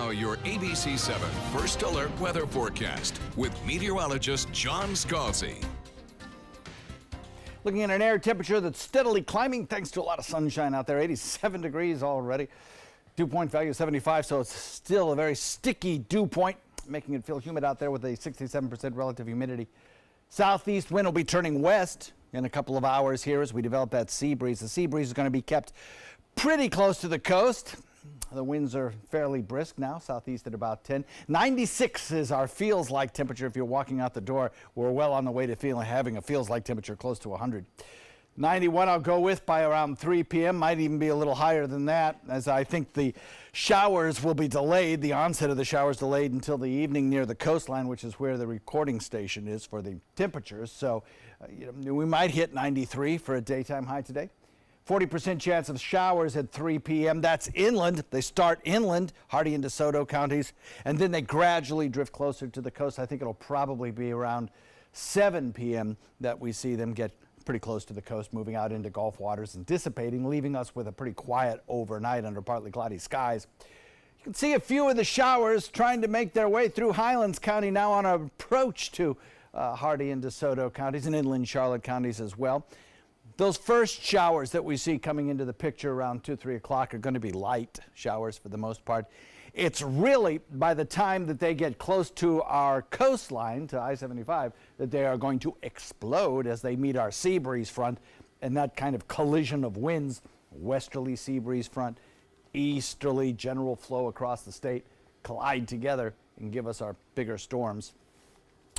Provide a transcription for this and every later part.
Now, your ABC 7 First Alert Weather Forecast with meteorologist John Scalzi. Looking at an air temperature that's steadily climbing thanks to a lot of sunshine out there, 87 degrees already. Dew point value 75, so it's still a very sticky dew point, making it feel humid out there with a 67% relative humidity. Southeast wind will be turning west in a couple of hours here as we develop that sea breeze. The sea breeze is going to be kept pretty close to the coast. The winds are fairly brisk now, southeast at about 10. 96 is our feels like temperature. If you're walking out the door, we're well on the way to having a feels like temperature close to 100. 91 I'll go with by around 3 p.m. Might even be a little higher than that, as I think the showers will be delayed. The onset of the showers delayed until the evening near the coastline, which is where the recording station is for the temperatures. So we might hit 93 for a daytime high today. 40% chance of showers at 3 p.m. That's inland. They start inland, Hardee and DeSoto counties, and then they gradually drift closer to the coast. I think it'll probably be around 7 p.m. that we see them get pretty close to the coast, moving out into Gulf waters and dissipating, leaving us with a pretty quiet overnight under partly cloudy skies. You can see a few of the showers trying to make their way through Highlands County now on an approach to Hardee and DeSoto counties and inland Charlotte counties as well. Those first showers that we see coming into the picture around 2, 3 o'clock are going to be light showers for the most part. It's really by the time that they get close to our coastline, to I-75, that they are going to explode as they meet our sea breeze front, and that kind of collision of winds, westerly sea breeze front, easterly general flow across the state, collide together and give us our bigger storms.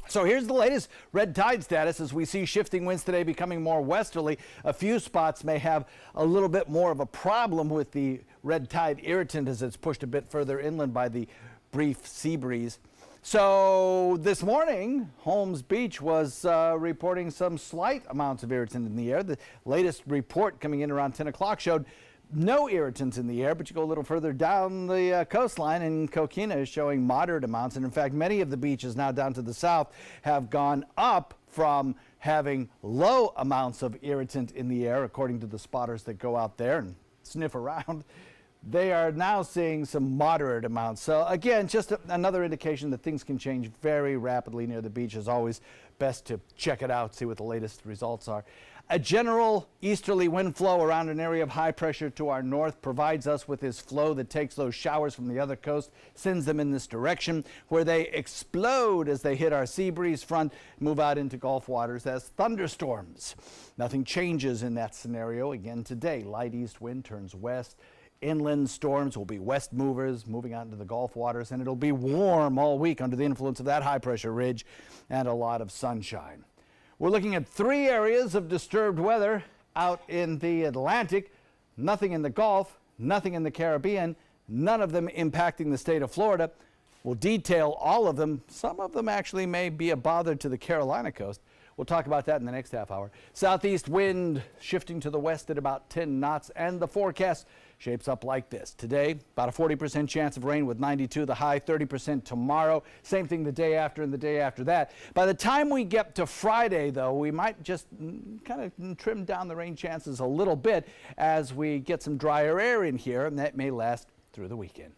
So here's the latest red tide status as we see shifting winds today becoming more westerly. A few spots may have a little bit more of a problem with the red tide irritant as it's pushed a bit further inland by the brief sea breeze. So this morning, Holmes Beach was reporting some slight amounts of irritant in the air. The latest report coming in around 10 o'clock showed no irritants in the air, but you go a little further down the coastline and Coquina is showing moderate amounts. And in fact, many of the beaches now down to the south have gone up from having low amounts of irritant in the air, according to the spotters that go out there and sniff around. They are now seeing some moderate amounts. So again, just another indication that things can change very rapidly near the beach. Is always best to check it out, see what the latest results are. A general easterly wind flow around an area of high pressure to our north provides us with this flow that takes those showers from the other coast, sends them in this direction, where they explode as they hit our sea breeze front, move out into Gulf waters as thunderstorms. Nothing changes in that scenario. Again today, light east wind turns west. Inland storms will be west movers moving out into the Gulf waters, and it'll be warm all week under the influence of that high pressure ridge and a lot of sunshine. We're looking at 3 areas of disturbed weather out in the Atlantic, nothing in the Gulf, nothing in the Caribbean, none of them impacting the state of Florida. We'll detail all of them. Some of them actually may be a bother to the Carolina coast. We'll talk about that in the next half hour. Southeast wind shifting to the west at about 10 knots, and the forecast shapes up like this. Today, about a 40% chance of rain with 92, the high 30% tomorrow. Same thing the day after and the day after that. By the time we get to Friday, though, we might just kind of trim down the rain chances a little bit as we get some drier air in here, and that may last through the weekend.